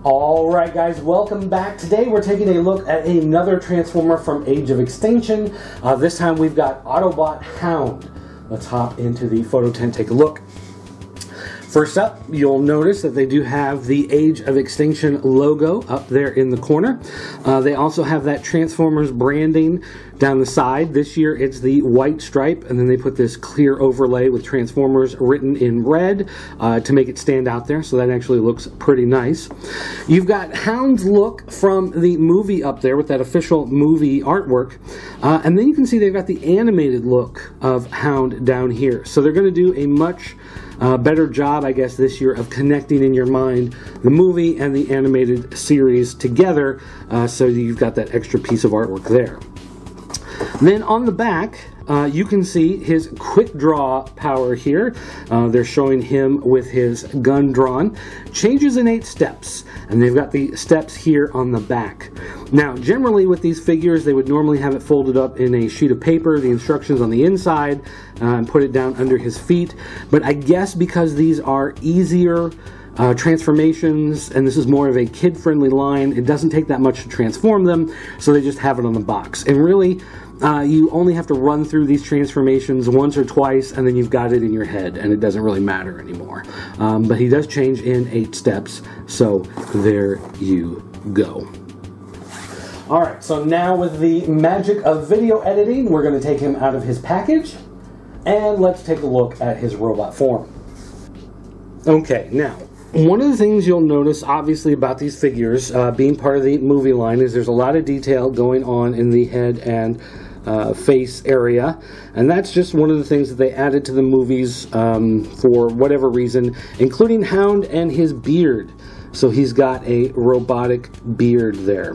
Alright guys, welcome back. Today we're taking a look at another Transformer from Age of Extinction. This time we've got Autobot Hound. Let's hop into the photo tent, take a look. First up, you'll notice that they do have the Age of Extinction logo up there in the corner. They also have that Transformers branding down the side. This year it's the white stripe, and then they put this clear overlay with Transformers written in red to make it stand out there, so that actually looks pretty nice. You've got Hound's look from the movie up there with that official movie artwork, and then you can see they've got the animated look of Hound down here. So they're going to do a much better job, I guess, this year of connecting in your mind the movie and the animated series together, so you've got that extra piece of artwork there. Then on the back, you can see his quick draw power here. They're showing him with his gun drawn. Changes in 8 steps, and they've got the steps here on the back. Now, generally with these figures, they would normally have it folded up in a sheet of paper, the instructions on the inside, and put it down under his feet. But I guess because these are easier transformations, and this is more of a kid-friendly line, it doesn't take that much to transform them, so they just have it on the box. And really, you only have to run through these transformations once or twice, and then you've got it in your head, and it doesn't really matter anymore. But he does change in 8 steps, so there you go. Alright, so now with the magic of video editing, we're going to take him out of his package, and let's take a look at his robot form. Okay, now, one of the things you'll notice, obviously, about these figures, being part of the movie line, is there's a lot of detail going on in the head and face area, and that's just one of the things that they added to the movies for whatever reason, including Hound and his beard. So he's got a robotic beard there.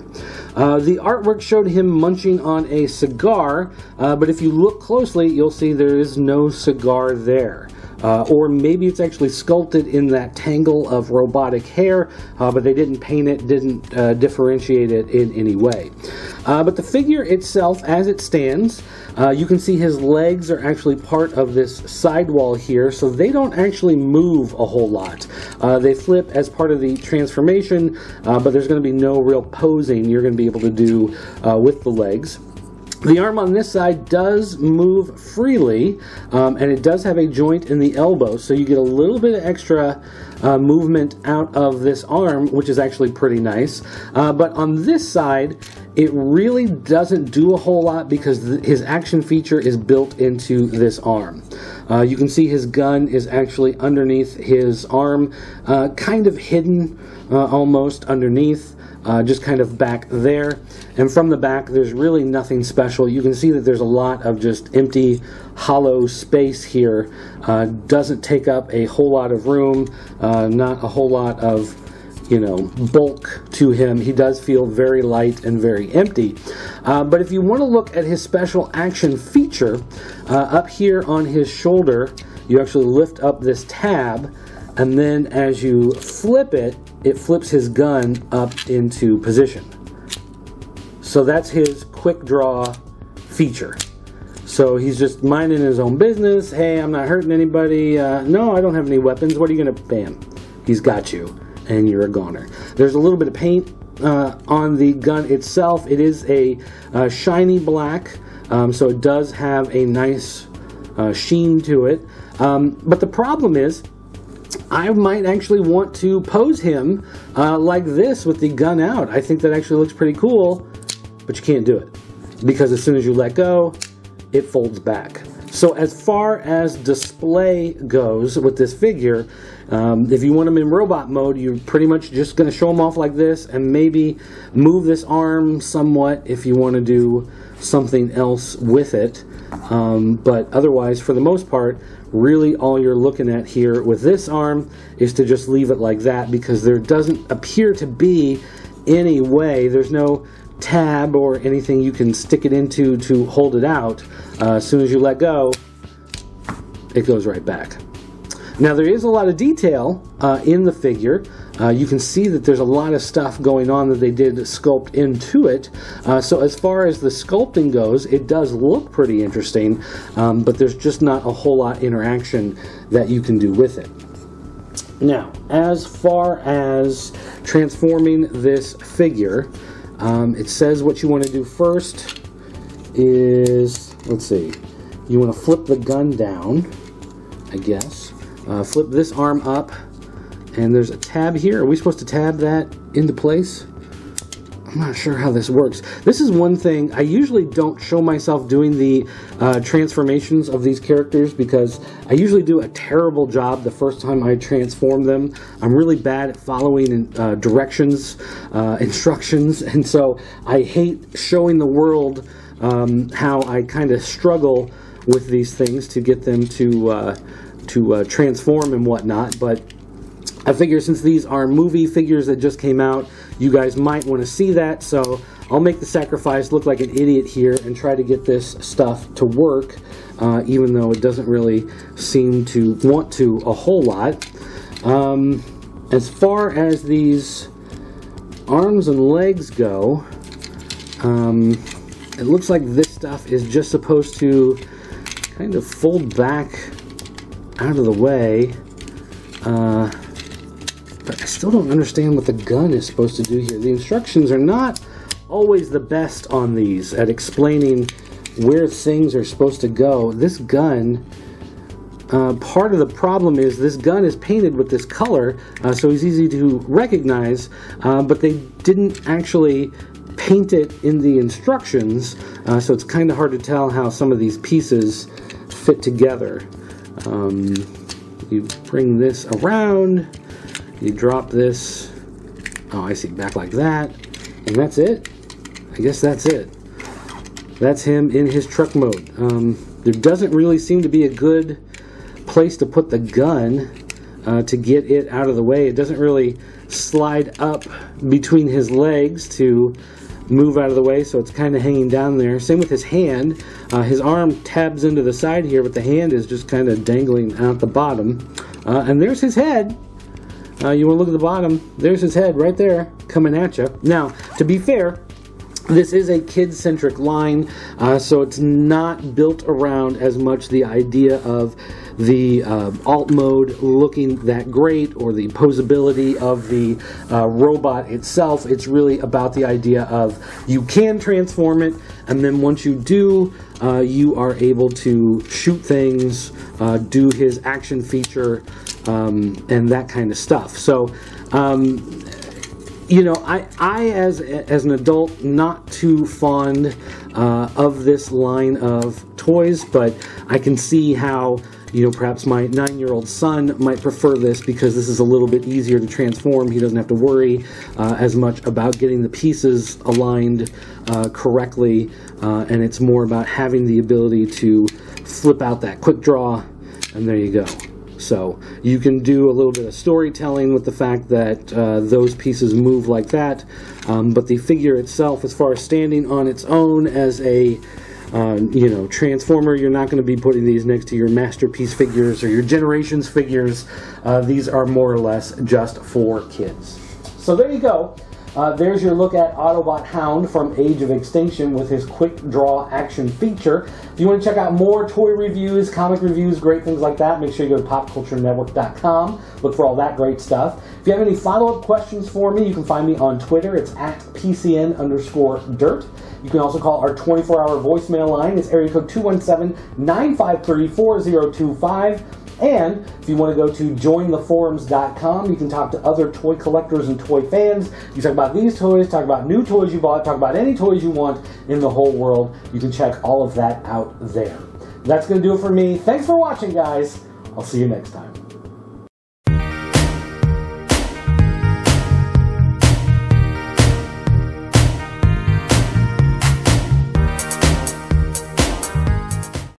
The artwork showed him munching on a cigar, but if you look closely, you'll see there is no cigar there. Or maybe it's actually sculpted in that tangle of robotic hair, but they didn't paint it, didn't differentiate it in any way. But the figure itself, as it stands, you can see his legs are actually part of this sidewall here, so they don't actually move a whole lot. They flip as part of the transformation, but there's going to be no real posing you're going to be able to do with the legs. The arm on this side does move freely, and it does have a joint in the elbow, so you get a little bit of extra movement out of this arm, which is actually pretty nice. But on this side, it really doesn't do a whole lot because his action feature is built into this arm. You can see his gun is actually underneath his arm, kind of hidden almost underneath. Just kind of back there, and from the back there's really nothing special. You can see that there's a lot of just empty, hollow space here. Doesn't take up a whole lot of room, not a whole lot of, you know, bulk to him. He does feel very light and very empty. But if you want to look at his special action feature, up here on his shoulder, you actually lift up this tab, and then as you flip it, it flips his gun up into position. So that's his quick draw feature. So he's just minding his own business. Hey, I'm not hurting anybody. No, I don't have any weapons. What are you going to... Bam. He's got you, and you're a goner. There's a little bit of paint on the gun itself. It is a shiny black, so it does have a nice sheen to it. But the problem is, I might actually want to pose him like this with the gun out. I think that actually looks pretty cool, but you can't do it because as soon as you let go, it folds back. So as far as display goes with this figure, if you want him in robot mode, you're pretty much just going to show him off like this and maybe move this arm somewhat if you want to do something else with it. But otherwise, for the most part, really all you're looking at here with this arm is to just leave it like that, because there doesn't appear to be any way, there's no tab or anything you can stick it into to hold it out. As soon as you let go, it goes right back. Now there is a lot of detail in the figure. You can see that there's a lot of stuff going on that they did sculpt into it. So as far as the sculpting goes, it does look pretty interesting, but there's just not a whole lot of interaction that you can do with it. Now, as far as transforming this figure, it says what you want to do first is, let's see, you want to flip the gun down, I guess. Flip this arm up, and there's a tab here. Are we supposed to tab that into place? I'm not sure how this works. This is one thing, I usually don't show myself doing the transformations of these characters because I usually do a terrible job the first time I transform them. I'm really bad at following directions, instructions, and so I hate showing the world how I kind of struggle with these things to get them to transform and whatnot. But I figure since these are movie figures that just came out, you guys might want to see that, so I'll make the sacrifice, look like an idiot here, and try to get this stuff to work, even though it doesn't really seem to want to a whole lot. As far as these arms and legs go, it looks like this stuff is just supposed to kind of fold back out of the way. But I still don't understand what the gun is supposed to do here. The instructions are not always the best on these at explaining where things are supposed to go. This gun, part of the problem is this gun is painted with this color, so it's easy to recognize, but they didn't actually paint it in the instructions, so it's kind of hard to tell how some of these pieces fit together. You bring this around. You drop this, oh I see, back like that, and that's it. I guess that's it. That's him in his truck mode. There doesn't really seem to be a good place to put the gun to get it out of the way. It doesn't really slide up between his legs to move out of the way, so it's kind of hanging down there. Same with his hand. His arm tabs into the side here, but the hand is just kind of dangling out the bottom. And there's his head. You want to look at the bottom, there's his head right there coming at you. Now, to be fair, this is a kid-centric line, so it's not built around as much the idea of the alt mode looking that great or the posability of the robot itself. It's really about the idea of you can transform it, and then once you do, you are able to shoot things, do his action feature, and that kind of stuff. So, you know, I as an adult, not too fond of this line of toys, but I can see how, you know, perhaps my 9-year-old son might prefer this because this is a little bit easier to transform. He doesn't have to worry as much about getting the pieces aligned correctly, and it's more about having the ability to flip out that quick draw, and there you go. So you can do a little bit of storytelling with the fact that those pieces move like that, but the figure itself, as far as standing on its own as a you know, transformer, you're not going to be putting these next to your masterpiece figures or your generations figures. These are more or less just for kids. So there you go. There's your look at Autobot Hound from Age of Extinction with his quick draw action feature. If you want to check out more toy reviews, comic reviews, great things like that, make sure you go to popculturenetwork.com. Look for all that great stuff. If you have any follow-up questions for me, you can find me on Twitter. It's at PCN_dirt. You can also call our 24-hour voicemail line. It's area code 217-953-4025. And if you want to go to jointheforums.com, you can talk to other toy collectors and toy fans. You talk about these toys, talk about new toys you bought, talk about any toys you want in the whole world. You can check all of that out there. That's going to do it for me. Thanks for watching, guys. I'll see you next time.